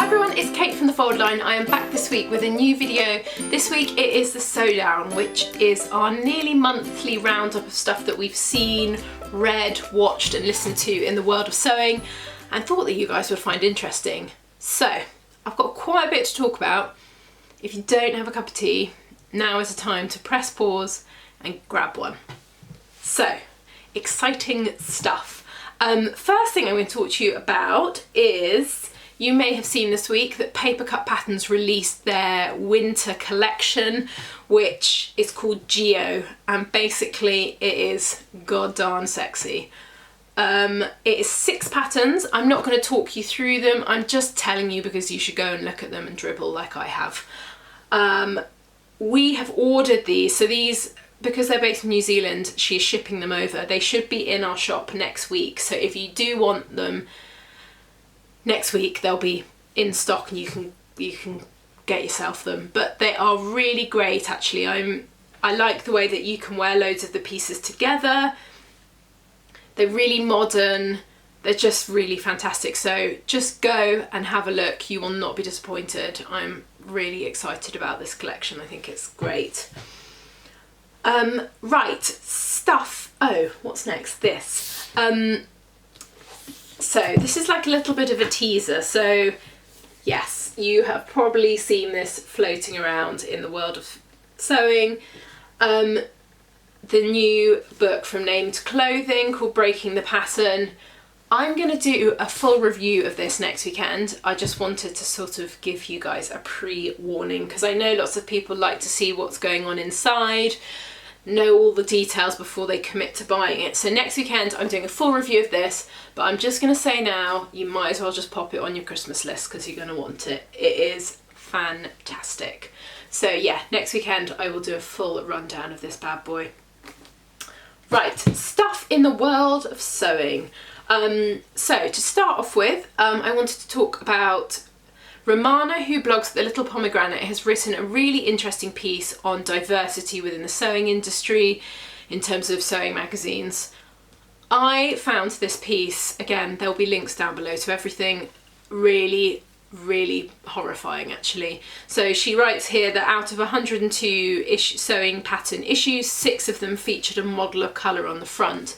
everyone, it's Kate from the Fold Line. I am back this week with a new video. This week it is the Sew Down, which is our nearly monthly roundup of stuff that we've seen, read, watched and listened to in the world of sewing and thought that you guys would find interesting. So, I've got quite a bit to talk about. If you don't have a cup of tea, now is the time to press pause and grab one. So, exciting stuff. First thing I'm going to talk to you about is, you may have seen this week that Papercut Patterns released their winter collection, which is called Geo, and basically it is goddarn sexy. It is 6 patterns. I'm not going to talk you through them, I'm just telling you because you should go and look at them and dribble like I have. We have ordered these, so these, because they're based in New Zealand, she's shipping them over. They should be in our shop next week, so if you do want them next week, they'll be in stock and you can get yourself them. But they are really great actually. I like the way that you can wear loads of the pieces together. They're really modern, they're just really fantastic. So just go and have a look, you will not be disappointed. I'm really excited about this collection, I think it's great. Right, stuff. Oh, what's next? This. So this is like a little bit of a teaser. So yes, you have probably seen this floating around in the world of sewing. The new book from Named Clothing called Breaking the Pattern. I'm going to do a full review of this next weekend. I just wanted to sort of give you guys a pre-warning because I know lots of people like to see what's going on inside, know all the details before they commit to buying it. So next weekend I'm doing a full review of this, but I'm just going to say now, you might as well just pop it on your Christmas list because you're going to want it. It is fantastic. So yeah, next weekend I will do a full rundown of this bad boy. Right, stuff in the world of sewing. So to start off with, I wanted to talk about Romana, who blogs The Little Pomegranate, has written a really interesting piece on diversity within the sewing industry in terms of sewing magazines. I found this piece, again, there'll be links down below to everything, really horrifying actually. So she writes here that out of 102 sewing pattern issues, 6 of them featured a model of colour on the front.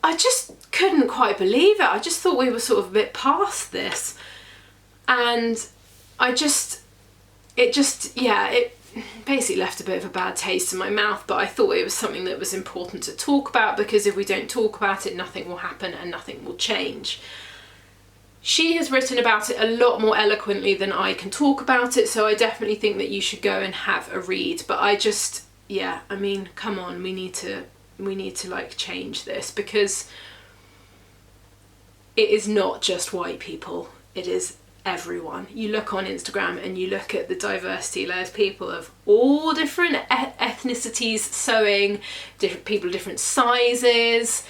I just couldn't quite believe it. I just thought we were sort of a bit past this. And it basically left a bit of a bad taste in my mouth, but I thought it was something that was important to talk about because if we don't talk about it, nothing will happen and nothing will change. She has written about it a lot more eloquently than I can talk about it, so I definitely think that you should go and have a read. But I just, yeah, I mean, come on, we need to like change this because it is not just white people, it is everyone. You look on Instagram and you look at the diversity, there's people of all different ethnicities sewing, different people of different sizes,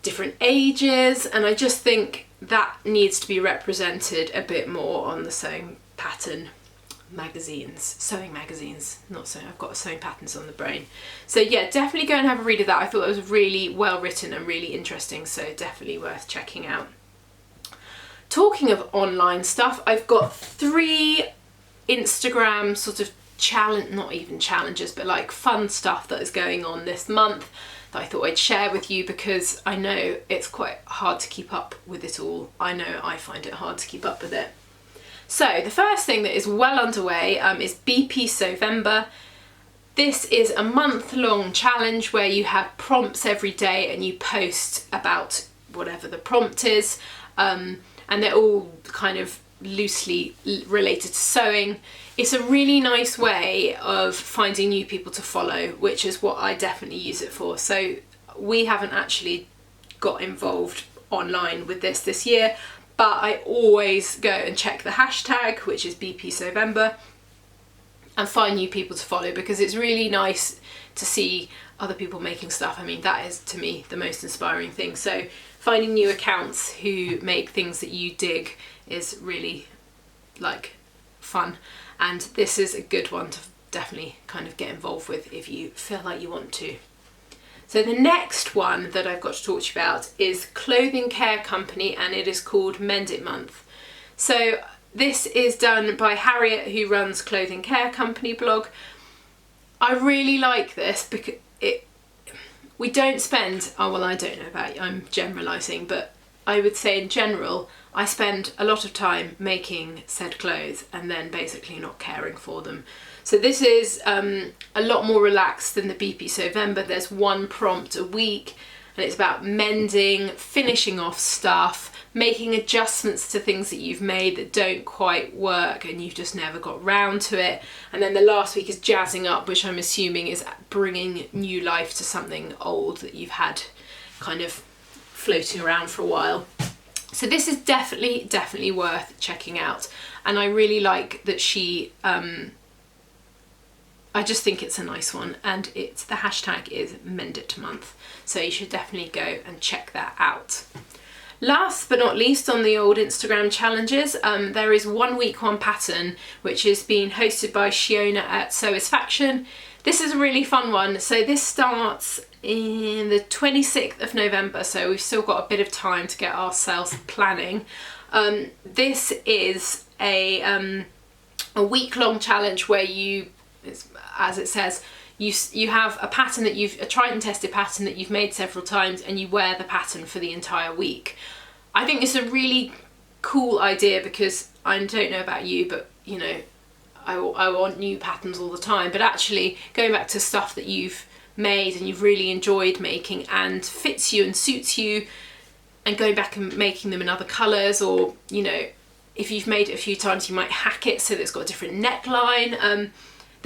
different ages, and I just think that needs to be represented a bit more on the sewing pattern magazines, sewing magazines, not sewing, I've got sewing patterns on the brain. So yeah, definitely go and have a read of that. I thought it was really well written and really interesting, so definitely worth checking out. Talking of online stuff, I've got 3 Instagram sort of not even challenges, but like fun stuff that is going on this month that I thought I'd share with you because I know it's quite hard to keep up with it all. I know I find it hard to keep up with it. So the first thing that is well underway is BP Sewvember. This is a month-long challenge where you have prompts every day and you post about whatever the prompt is. And they're all kind of loosely related to sewing. It's a really nice way of finding new people to follow, which is what I definitely use it for. So we haven't actually got involved online with this year, but I always go and check the hashtag, which is BP Sewvember, and find new people to follow because it's really nice to see other people making stuff. I mean, that is to me the most inspiring thing. So finding new accounts who make things that you dig is really like fun, and this is a good one to definitely kind of get involved with if you feel like you want to. So the next one that I've got to talk to you about is clothing care company, and it is called Mending Month. So this is done by Harriet, who runs Clothing Care Company blog. I really like this because we don't spend, oh well, I don't know about you, I'm generalising, but I would say in general, I spend a lot of time making said clothes and then basically not caring for them. So this is a lot more relaxed than the BP Sewvember. There's one prompt a week and it's about mending, finishing off stuff, making adjustments to things that you've made that don't quite work and you've just never got round to it. And then the last week is jazzing up, which I'm assuming is bringing new life to something old that you've had kind of floating around for a while. So this is definitely worth checking out. And I really like that she, I just think it's a nice one, and the hashtag is Mend It Month. So you should definitely go and check that out. Last but not least on the old Instagram challenges, there is 1 week 1 pattern, which is being hosted by Shiona at Sewisfaction. This is a really fun one. So this starts in the 26th of November, so we've still got a bit of time to get ourselves planning. This is a week-long challenge where you, as it says, you have a pattern that a tried and tested pattern that you've made several times, and you wear the pattern for the entire week. I think it's a really cool idea because I don't know about you, but you know, I want new patterns all the time, but actually going back to stuff that you've made and you've really enjoyed making and fits you and suits you, and going back and making them in other colours, or you know, if you've made it a few times you might hack it so that it's got a different neckline.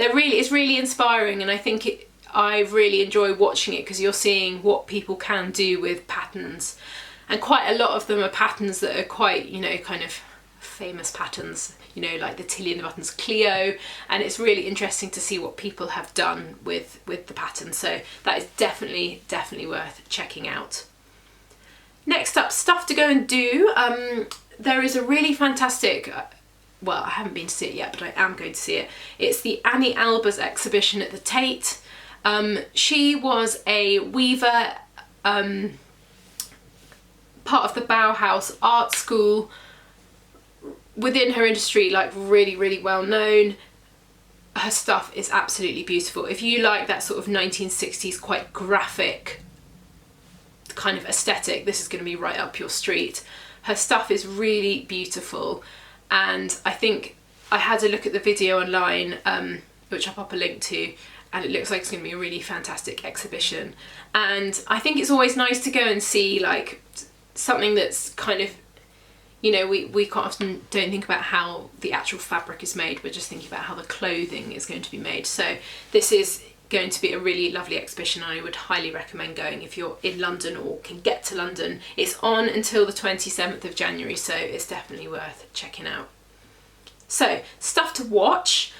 It's really inspiring, and I think I really enjoy watching it because you're seeing what people can do with patterns, and quite a lot of them are patterns that are quite, you know, kind of famous patterns, you know, like the Tilly and the Buttons Cleo, and it's really interesting to see what people have done with the pattern. So that is definitely worth checking out. Next up, stuff to go and do. There is a really fantastic, well, I haven't been to see it yet, but I am going to see it. It's the Annie Albus exhibition at the Tate. She was a weaver, part of the Bauhaus art school, within her industry, like really well known. Her stuff is absolutely beautiful. If you like that sort of 1960s quite graphic kind of aesthetic, this is going to be right up your street. Her stuff is really beautiful, and I think I had a look at the video online, which I'll pop a link to, and it looks like it's going to be a really fantastic exhibition. And I think it's always nice to go and see like something that's kind of, you know, we quite often don't think about how the actual fabric is made, we're just thinking about how the clothing is going to be made. So this is going to be a really lovely exhibition, and I would highly recommend going if you're in London or can get to London. It's on until the 27th of January, so it's definitely worth checking out. So, stuff to watch.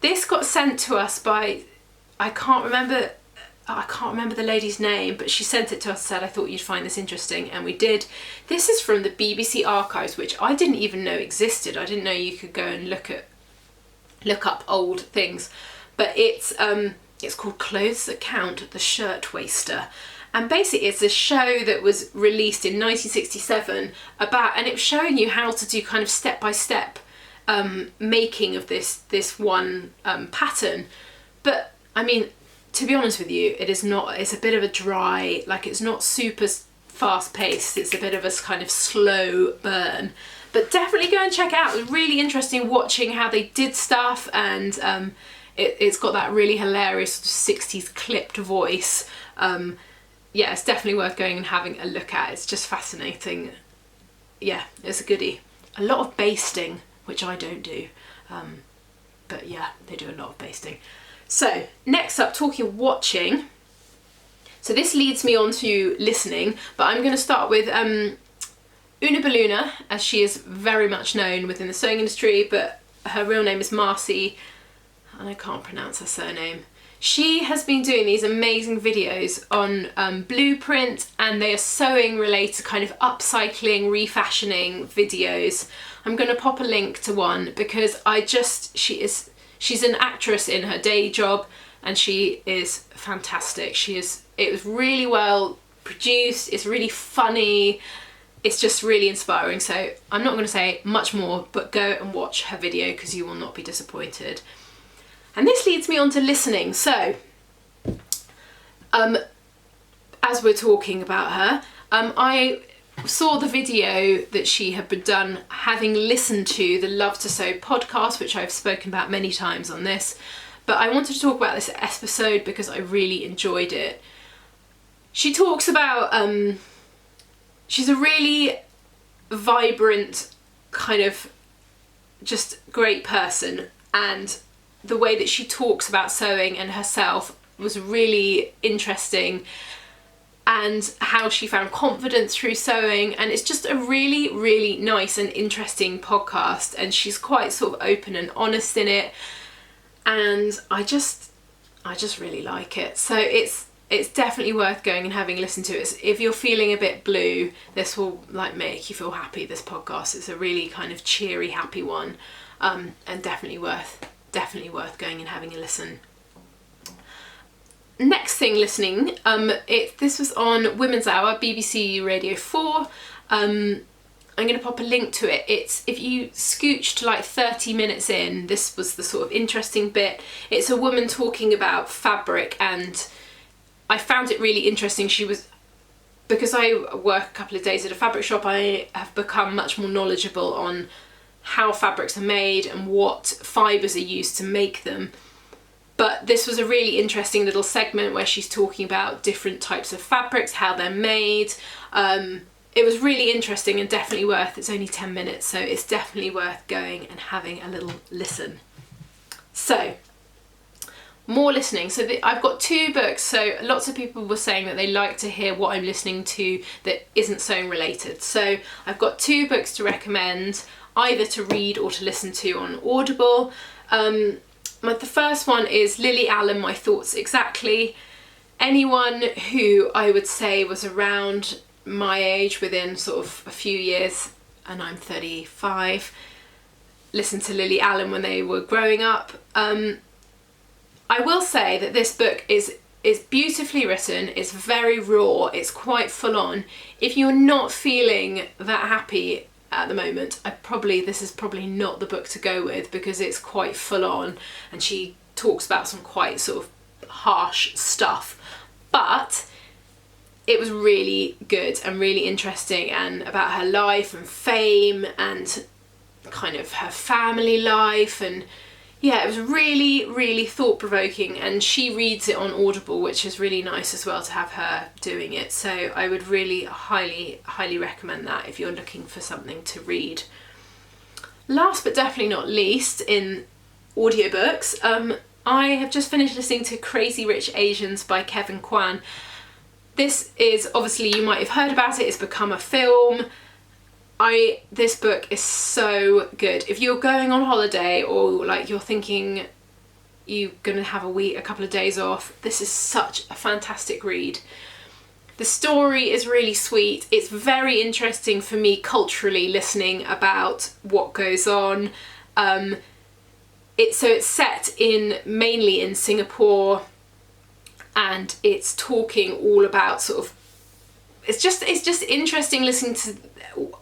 This got sent to us by, I can't remember the lady's name, but she sent it to us and said, I thought you'd find this interesting, and we did. This is from the BBC Archives, which I didn't even know existed. I didn't know you could go and look up old things. But it's called Clothes That Count, The Shirtwaster. And basically it's a show that was released in 1967 and it was showing you how to do kind of step-by-step making of this one pattern. But I mean, to be honest with you, it's a bit of a dry, like it's not super fast paced, it's a bit of a kind of slow burn. But definitely go and check it out. It was really interesting watching how they did stuff, and it's got that really hilarious 60s clipped voice. Yeah, it's definitely worth going and having a look at. It's just fascinating. Yeah, it's a goodie. A lot of basting, which I don't do. But yeah, they do a lot of basting. So next up, talking watching. So this leads me on to listening, but I'm going to start with Una Baluna, as she is very much known within the sewing industry, but her real name is Marcy, and I can't pronounce her surname. She has been doing these amazing videos on blueprint, and they are sewing related, kind of upcycling, refashioning videos. I'm going to pop a link to one because she's an actress in her day job, and she is fantastic. It was really well produced, it's really funny, it's just really inspiring. So I'm not going to say much more, but go and watch her video because you will not be disappointed. And this leads me on to listening. So as we're talking about her, I saw the video that she had been done having listened to the Love to Sew podcast, which I've spoken about many times on this, but I wanted to talk about this episode because I really enjoyed it. She talks about, she's a really vibrant, kind of just great person, and the way that she talks about sewing and herself was really interesting, and how she found confidence through sewing. And it's just a really, really nice and interesting podcast, and she's quite sort of open and honest in it, and I just really like it. So it's definitely worth going and having a listen to it. If you're feeling a bit blue, this will like make you feel happy, this podcast. It's a really kind of cheery, happy one, and definitely worth going and having a listen. Next thing listening, this was on Women's Hour, BBC Radio 4. I'm going to pop a link to it. It's, if you scooch to like 30 minutes in, this was the sort of interesting bit. It's a woman talking about fabric, and I found it really interesting. Because I work a couple of days at a fabric shop, I have become much more knowledgeable on how fabrics are made and what fibres are used to make them. But this was a really interesting little segment where she's talking about different types of fabrics, how they're made. It was really interesting and definitely worth, it's only 10 minutes, so it's definitely worth going and having a little listen. So, more listening. So I've got 2 books, so lots of people were saying that they like to hear what I'm listening to that isn't sewing related. So I've got 2 books to recommend, either to read or to listen to on Audible. The first one is Lily Allen, My Thoughts Exactly. Anyone who I would say was around my age, within sort of a few years, and I'm 35, listened to Lily Allen when they were growing up. I will say that this book is beautifully written, it's very raw, it's quite full on. If you're not feeling that happy at the moment, this is probably not the book to go with, because it's quite full on and she talks about some quite sort of harsh stuff, but it was really good and really interesting, and about her life and fame and kind of her family life, and yeah, it was really, really thought-provoking, and she reads it on Audible, which is really nice as well to have her doing it. So I would really highly, highly recommend that if you're looking for something to read. Last but definitely not least, in audiobooks, I have just finished listening to Crazy Rich Asians by Kevin Kwan. This is, obviously you might have heard about it, it's become a film. This book is so good. If you're going on holiday, or like you're thinking you're gonna have a couple of days off, this is such a fantastic read. The story is really sweet. It's very interesting for me culturally, listening about what goes on. It's set mainly in Singapore, and it's talking all about sort of, it's just interesting listening to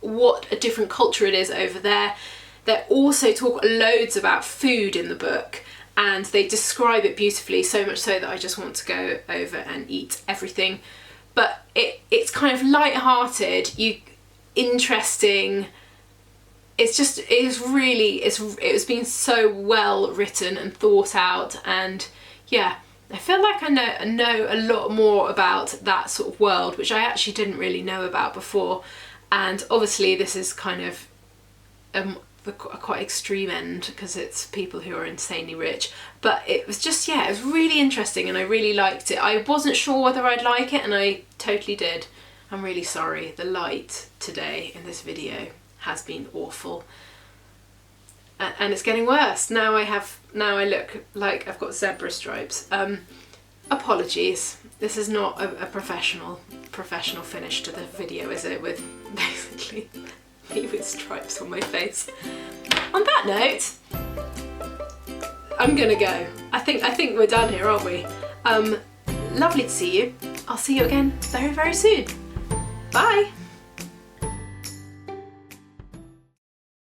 what a different culture it is over there. They also talk loads about food in the book, and they describe it beautifully, so much so that I just want to go over and eat everything. But it's kind of light-hearted, interesting. It's been so well written and thought out, and yeah, I feel like I know a lot more about that sort of world, which I actually didn't really know about before. And obviously this is kind of a quite extreme end, because it's people who are insanely rich. But it was just, yeah, it was really interesting, and I really liked it. I wasn't sure whether I'd like it, and I totally did. I'm really sorry, the light today in this video has been awful. And it's getting worse. Now I look like I've got zebra stripes. Apologies. This is not a professional finish to the video, is it? With basically me with stripes on my face. On that note, I'm gonna go. I think we're done here, aren't we? Lovely to see you. I'll see you again very, very soon. Bye.